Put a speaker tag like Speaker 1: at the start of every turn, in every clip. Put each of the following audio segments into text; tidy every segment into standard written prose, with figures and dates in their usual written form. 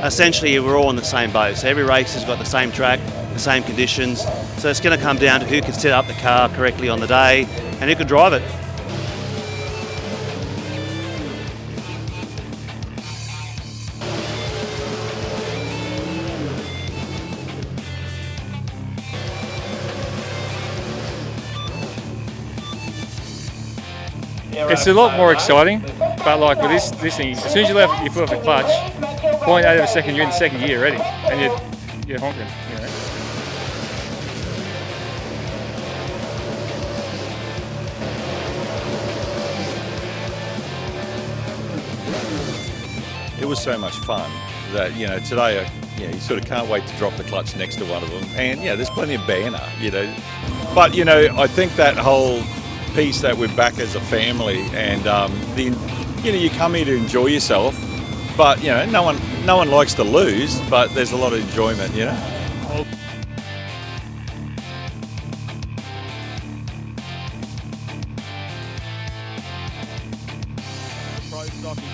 Speaker 1: essentially we're all in the same boat. So every race has got the same track, the same conditions. So it's going to come down to who can set up the car correctly on the day and who can drive it.
Speaker 2: It's a lot more exciting, but like with this thing, as soon as you left your foot off the clutch, 0.8 of a second, you're in the second gear already, and you're honking, you know.
Speaker 3: It was so much fun that, you know, today, you sort of can't wait to drop the clutch next to one of them. And, yeah, there's plenty of banter, you know. But, you know, I think that whole piece that we're back as a family and, you know, you come here to enjoy yourself. But, you know, no one likes to lose, but there's a lot of enjoyment, you know.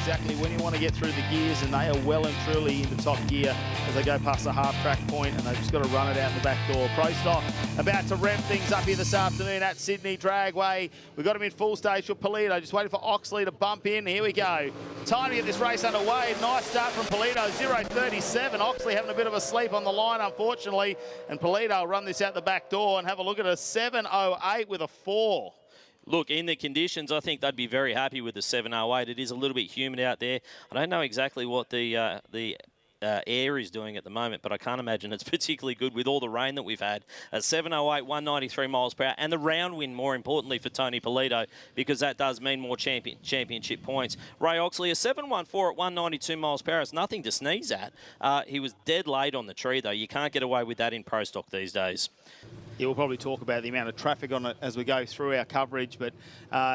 Speaker 4: Exactly when you want to get through the gears, and they are well and truly into top gear as they go past the half-track point, and they've just got to run it out the back door. Pro Stock about to rev things up here this afternoon at Sydney Dragway. We've got him in full stage for Polito, just waiting for Oxley to bump in. Here we go. Time to get this race underway. Nice start from Polito, 0.37. Oxley having a bit of a sleep on the line, unfortunately, and Polito will run this out the back door and have a look at a 7.08 with a 4.
Speaker 5: Look, in the conditions, I think they'd be very happy with the 7.08. It is a little bit humid out there. I don't know exactly what the air is doing at the moment, but I can't imagine it's particularly good with all the rain that we've had. A 7.08, 193 miles per hour, and the round win, more importantly, for Tony Polito, because that does mean more championship points. Ray Oxley, a 7.14 at 192 miles per hour is nothing to sneeze at. He was dead late on the tree, though. You can't get away with that in Pro Stock these days.
Speaker 4: Yeah, we'll probably talk about the amount of traffic on it as we go through our coverage, but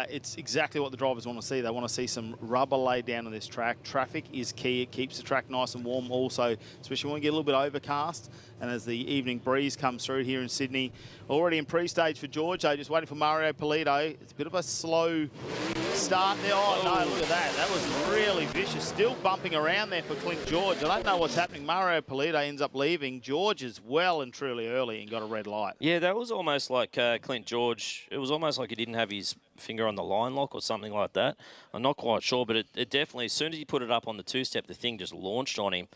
Speaker 4: it's exactly what the drivers want to see. They want to see some rubber laid down on this track. Traffic is key. It keeps the track nice and warm also, especially when we get a little bit overcast and as the evening breeze comes through here in Sydney. Already in pre-stage for Giorgio, just waiting for Mario Polito. It's a bit of a slow start there. Oh, no, look at that. That was really vicious. Still bumping around there for Clint George. I don't know what's happening. Mario Polito ends up leaving. George is well and truly early and got a red light.
Speaker 5: Yeah, that was almost like Clint George. It was almost like he didn't have his finger on the line lock or something like that. I'm not quite sure, but it definitely, as soon as he put it up on the two-step, the thing just launched on him,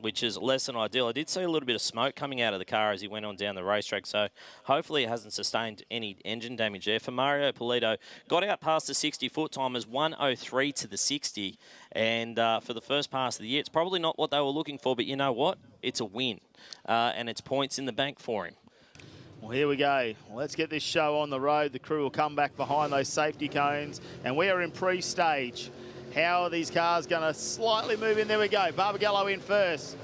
Speaker 5: which is less than ideal. I did see a little bit of smoke coming out of the car as he went on down the racetrack, so hopefully it hasn't sustained any engine damage there. For Mario Polito, got out past the 60-foot timers, 1:03 to the 60, and for the first pass of the year, it's probably not what they were looking for, but you know what? It's a win, and it's points in the bank for him.
Speaker 4: Well, here we go. Let's get this show on the road. The crew will come back behind those safety cones, and we are in pre-stage. How are these cars going to slightly move in? There we go. Barbagallo in first.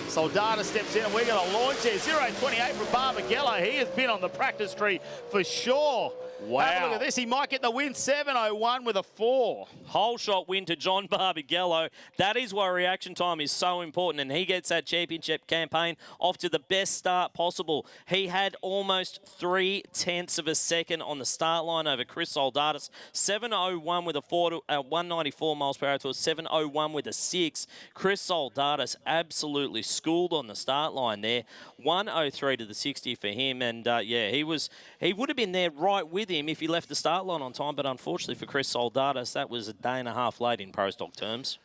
Speaker 4: Sardis steps in, and we're going to launch there. 0.28 from Barbagallo. He has been on the practice tree for sure.
Speaker 5: Wow.
Speaker 4: Have a look at this. He might get the win. 7.01 with a 4.
Speaker 5: Whole shot win to John Barbagallo. That is why reaction time is so important, and he gets that championship campaign off to the best start possible. He had almost 0.3 of a second on the start line over Chris Sardis. 7.01 with a 4 to 194 miles per hour to a 7.01 with a 6. Chris Sardis absolutely schooled on the start line there. 1:03 to the 60 for him, and yeah, he would have been there right with him if he left the start line on time, but unfortunately for Chris Sardis, that was a day and a half late in Pro Stock terms.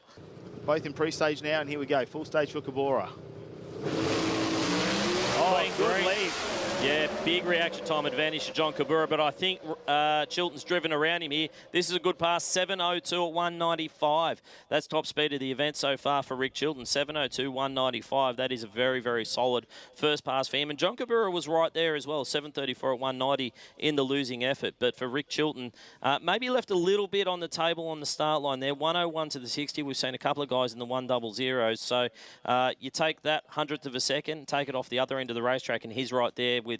Speaker 4: Both in pre-stage now, and here we go. Full stage for Kabboura. Oh, good lead.
Speaker 5: Yeah, big reaction time advantage to John Kabboura, but I think Chilton's driven around him here. This is a good pass, 7.02 at 195. That's top speed of the event so far for Rick Chilton, 7.02, 195. That is a very, very solid first pass for him. And John Kabboura was right there as well, 7.34 at 190 in the losing effort. But for Rick Chilton, maybe left a little bit on the table on the start line there, 101 to the 60. We've seen a couple of guys in the 100s. So you take that 100th of a second, take it off the other end of the racetrack, and he's right there with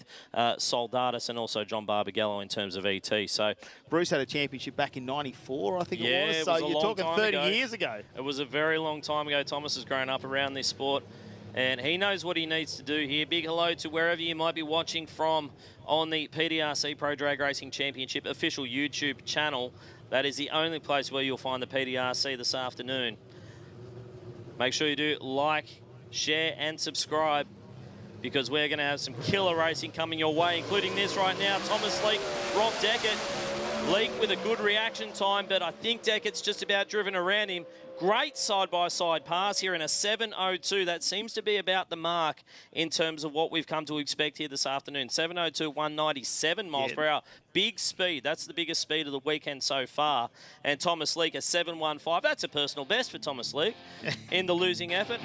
Speaker 5: Sardis and also John Barbagallo in terms of ET. So
Speaker 4: Bruce had a championship back in '94, I think
Speaker 5: yeah,
Speaker 4: it was. So you're talking 30 years ago.
Speaker 5: It was a very long time ago. Thomas has grown up around this sport, and he knows what he needs to do here. Big hello to wherever you might be watching from on the PDRC Pro Drag Racing Championship official YouTube channel. That is the only place where you'll find the PDRC this afternoon. Make sure you do like, share and subscribe, because we're going to have some killer racing coming your way, including this right now. Thomas Leake, Rob Dekert. Leake with a good reaction time, but I think Dekert's just about driven around him. Great side-by-side pass here in a 7.02. That seems to be about the mark in terms of what we've come to expect here this afternoon. 7.02, 197 miles per hour. Big speed. That's the biggest speed of the weekend so far. And Thomas Leake, a 7.15. That's a personal best for Thomas Leake in the losing effort.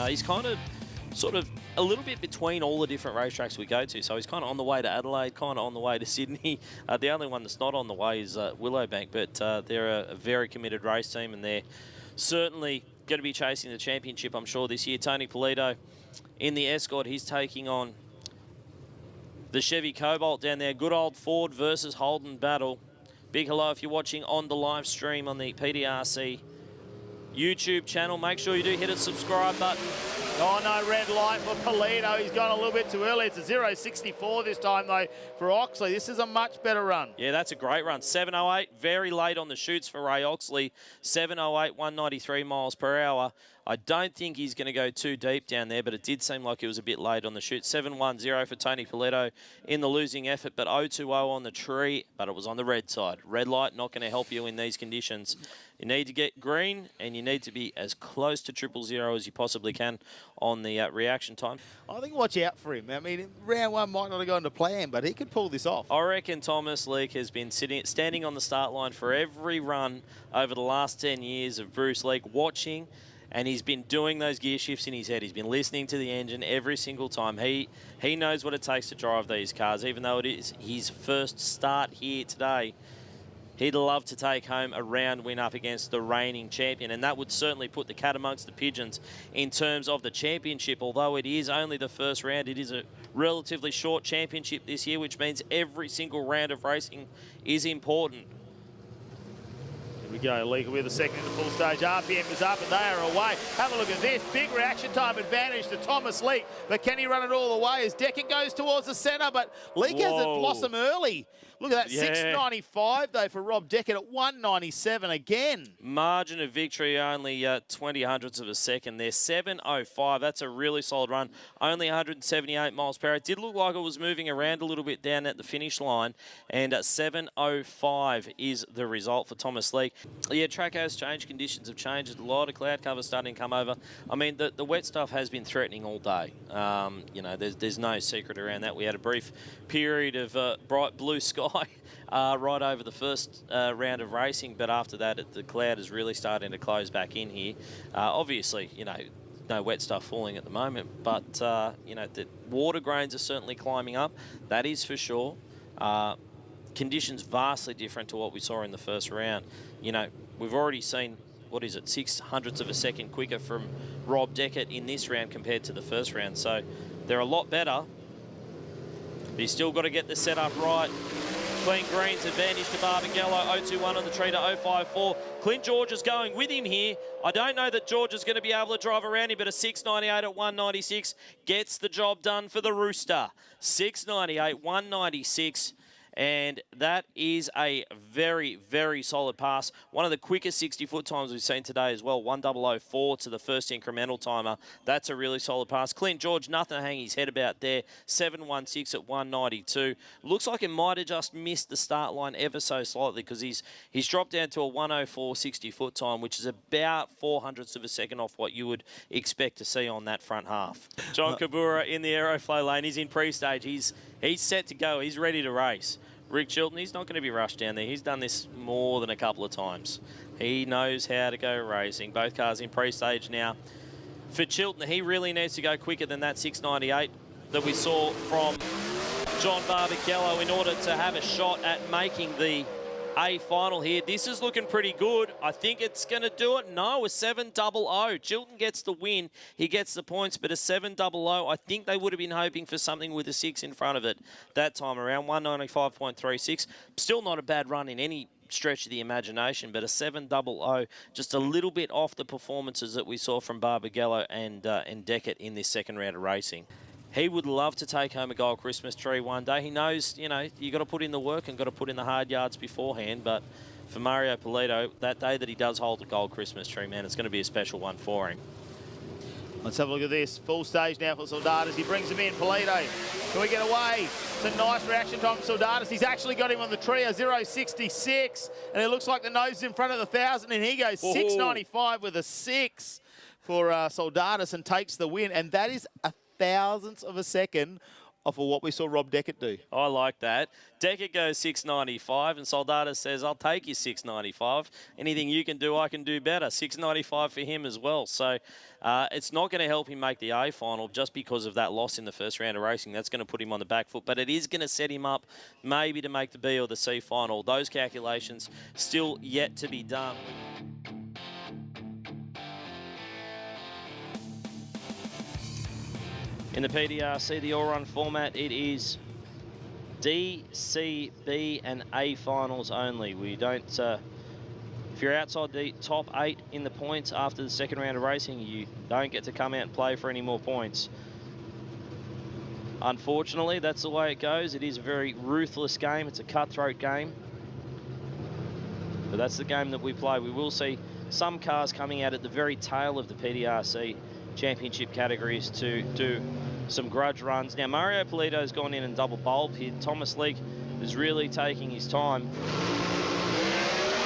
Speaker 5: He's kind of, sort of, a little bit between all the different racetracks we go to. So he's kind of on the way to Adelaide, kind of on the way to Sydney. The only one that's not on the way is Willowbank, but they're a very committed race team, and they're certainly going to be chasing the championship, I'm sure, this year. Tony Polito in the Escort, he's taking on the Chevy Cobalt down there. Good old Ford versus Holden battle. Big hello if you're watching on the live stream on the PDRC YouTube channel. Make sure you do hit a subscribe button.
Speaker 4: Oh, no, red light for Polito. He's gone a little bit too early. It's a 0.64 this time, though, for Oxley. This is a much better run.
Speaker 5: Yeah, that's a great run. 7.08, very late on the shoots for Ray Oxley. 7.08, 193 miles per hour. I don't think he's going to go too deep down there, but it did seem like it was a bit late on the shoot. 7.10 for Tony Polito in the losing effort, but 0.20 on the tree, but it was on the red side. Red light not going to help you in these conditions. You need to get green, and you need to be as close to 0.00 as you possibly can on the reaction time.
Speaker 4: I think watch out for him. I mean, round one might not have gone to plan, but he could pull this off.
Speaker 5: I reckon Thomas Leake has been standing on the start line for every run over the last 10 years of Bruce Leake, watching, and he's been doing those gear shifts in his head. He's been listening to the engine every single time. He knows what it takes to drive these cars, even though it is his first start here today. He'd love to take home a round win up against the reigning champion, and that would certainly put the cat amongst the pigeons in terms of the championship. Although it is only the first round, it is a relatively short championship this year, which means every single round of racing is important.
Speaker 4: Here we go, Leake with the second in the full stage. RPM is up and they are away. Have a look at this. Big reaction time advantage to Thomas Leake, but can he run it all the way as Dekert goes towards the centre, but Leake hasn't blossomed early. Look at that, yeah. 6.95 though for Rob Dekert at 1.97 again.
Speaker 5: Margin of victory only 20 hundredths of a second there. 7.05, that's a really solid run. Only 178 miles per hour. It did look like it was moving around a little bit down at the finish line, and 7.05 is the result for Thomas Leake. Yeah, track has changed, conditions have changed. A lot of cloud cover starting to come over. I mean, the wet stuff has been threatening all day. You know, there's no secret around that. We had a brief period of bright blue sky right over the first round of racing, but after that the cloud is really starting to close back in here. Obviously, you know, no wet stuff falling at the moment, but you know, the water grains are certainly climbing up, that is for sure. Conditions vastly different to what we saw in the first round. You know, we've already seen, what is it, 6 hundredths of a second quicker from Rob Dekert in this round compared to the first round, so they're a lot better. But you still got to get the setup right. Clean Green's advantage to Barbagallo, 0.21 on the tree to 0.54. Clint George is going with him here. I don't know that George is going to be able to drive around him, but a 6.98 at 1.96 gets the job done for the Rooster. 6.98, 1.96. And that is a very, very solid pass. One of the quickest 60-foot times we've seen today as well. 1.004 to the first incremental timer. That's a really solid pass. Clint George, nothing to hang his head about there. 7.16 at 1.92. Looks like it might have just missed the start line ever so slightly, because he's dropped down to a 1.04 60-foot time, which is about 4 hundredths of a second off what you would expect to see on that front half. John Kabboura in the aeroflow lane. He's in pre-stage. He's set to go. He's ready to race. Rick Chilton, he's not going to be rushed down there. He's done this more than a couple of times. He knows how to go racing. Both cars in pre-stage now. For Chilton, he really needs to go quicker than that 6.98 that we saw from John Barbagallo in order to have a shot at making the A final here. This is looking pretty good. I think it's going to do it. No, a 7.00. Chilton gets the win. He gets the points, but a 7.00. I think they would have been hoping for something with a 6 in front of it that time around. 195.36. Still not a bad run in any stretch of the imagination, but a 7.00, just a little bit off the performances that we saw from Barbagallo and Dekert in this second round of racing. He would love to take home a gold Christmas tree one day. He knows, you know, you got to put in the work and got to put in the hard yards beforehand. But for Mario Polito, that day that he does hold the gold Christmas tree, man, it's going to be a special one for him.
Speaker 4: Let's have a look at this. Full stage now for Sardis. He brings him in. Polito. Can we get away? It's a nice reaction time from Sardis. He's actually got him on the tree, a 0.66. And it looks like the nose is in front of the 1,000. And he goes 6.95 with a 6 for Sardis and takes the win. And that is a thousandth of a second off of what we saw Rob Dekert do.
Speaker 5: I like that. Dekert goes 6.95 and Sardis says, I'll take you 6.95. Anything you can do, I can do better. 6.95 for him as well. So it's not going to help him make the A final just because of that loss in the first round of racing. That's going to put him on the back foot, but it is going to set him up maybe to make the B or the C final. Those calculations still yet to be done. In the PDRC, the all-run format, it is D, C, B, and A finals only. We don't, if you're outside the top 8 in the points after the second round of racing, you don't get to come out and play for any more points. Unfortunately, that's the way it goes. It is a very ruthless game. It's a cutthroat game. But that's the game that we play. We will see some cars coming out at the very tail of the PDRC Championship categories to do some grudge runs. Now, Mario Polito's gone in and double bulb here. Thomas Leake is really taking his time.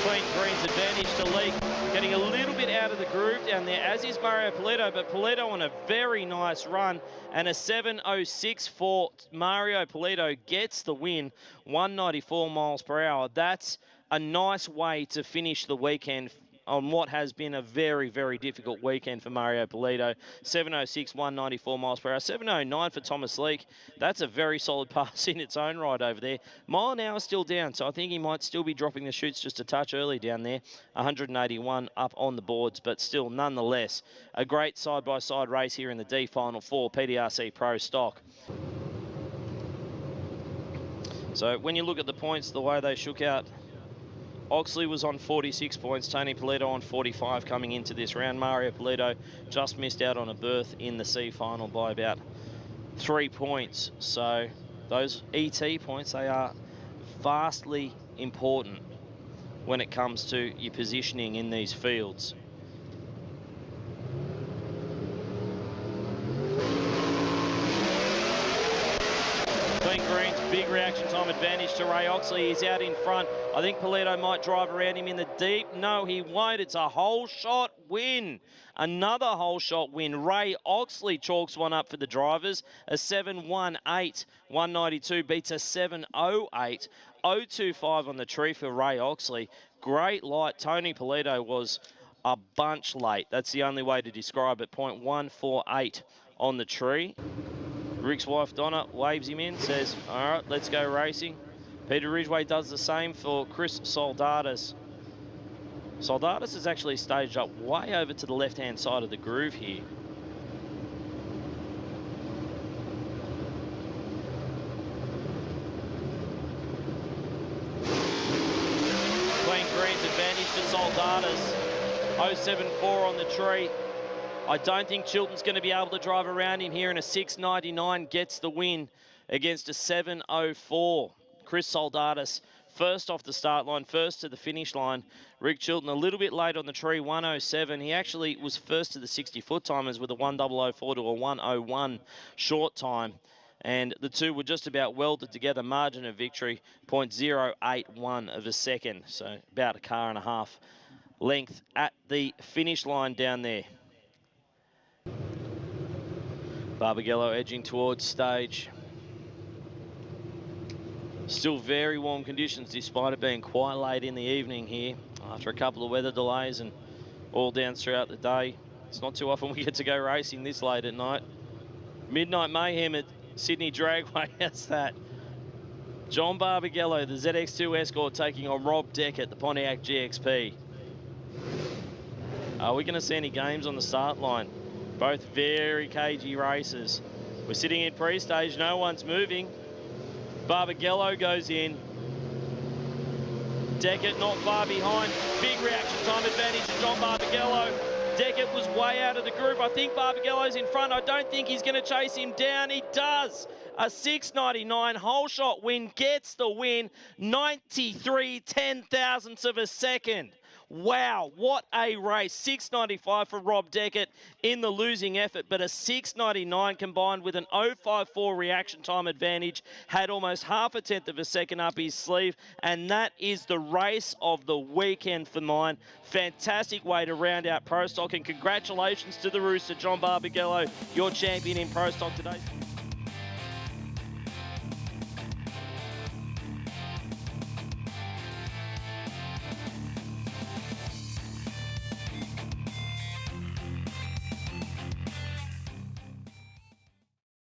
Speaker 5: Clint Green's advantage to Leake, getting a little bit out of the groove down there, as is Mario Polito, but Polito on a very nice run, and a 7.06 for Mario Polito gets the win, 194 miles per hour. That's a nice way to finish the weekend on what has been a very, very difficult weekend for Mario Polito. 7.06, 194 miles per hour. 7.09 for Thomas Leake. That's a very solid pass in its own right over there. Mile an hour still down, so I think he might still be dropping the chutes just a touch early down there. 181 up on the boards, but still, nonetheless, a great side-by-side race here in the D Final 4 PDRC Pro Stock. So when you look at the points, the way they shook out, Oxley was on 46 points, Tony Polito on 45 coming into this round. Mario Polito just missed out on a berth in the C final by about 3 points. So those ET points, they are vastly important when it comes to your positioning in these fields. Clint Green's big reaction time advantage to Ray Oxley. He's out in front. I think Polito might drive around him in the deep. No, he won't. It's a whole shot win. Another whole shot win. Ray Oxley chalks one up for the drivers. A 7.18. 192 beats a 7.08. 0.25 on the tree for Ray Oxley. Great light. Tony Polito was a bunch late. That's the only way to describe it. 0.148 on the tree. Rick's wife Donna waves him in, says, all right, let's go racing. Peter Ridgway does the same for Chris Sardis. Sardis is actually staged up way over to the left-hand side of the groove here. Clint Green's advantage to Sardis. 0.74 on the tree. I don't think Chilton's going to be able to drive around him here, and a 6.99 gets the win against a 7.04. Chris Sardis first off the start line, first to the finish line. Rick Chilton a little bit late on the tree, 1.07. He actually was first to the 60-foot timers with a 1.004 to a 1.01 short time. And the two were just about welded together. Margin of victory, 0.081 of a second. So about a car and a half length at the finish line down there. Barbagallo edging towards stage. Still very warm conditions despite it being quite late in the evening here after a couple of weather delays and all down throughout the day. It's not too often we get to go racing this late at night. Midnight Mayhem at Sydney Dragway. That's that. John Barbagallo, the ZX2 Escort, taking on Rob Dekert, the Pontiac GXP. Are we going to see any games on the start line? Both very cagey races. We're sitting in pre-stage, no one's moving. Barbagallo goes in. Dekert not far behind. Big reaction time advantage to John Barbagallo. Dekert was way out of the group. I think Barbagallo's in front. I don't think he's going to chase him down. He does. A 6.99 whole shot win gets the win. 93 10,000ths of a second. Wow, what a race. 6.95 for Rob Dekert in the losing effort, but a 6.99 combined with an 0.54 reaction time advantage had almost half a tenth of a second up his sleeve, and that is the race of the weekend for mine. Fantastic way to round out Pro Stock, and congratulations to the Rooster, John Barbagallo, your champion in Pro Stock today.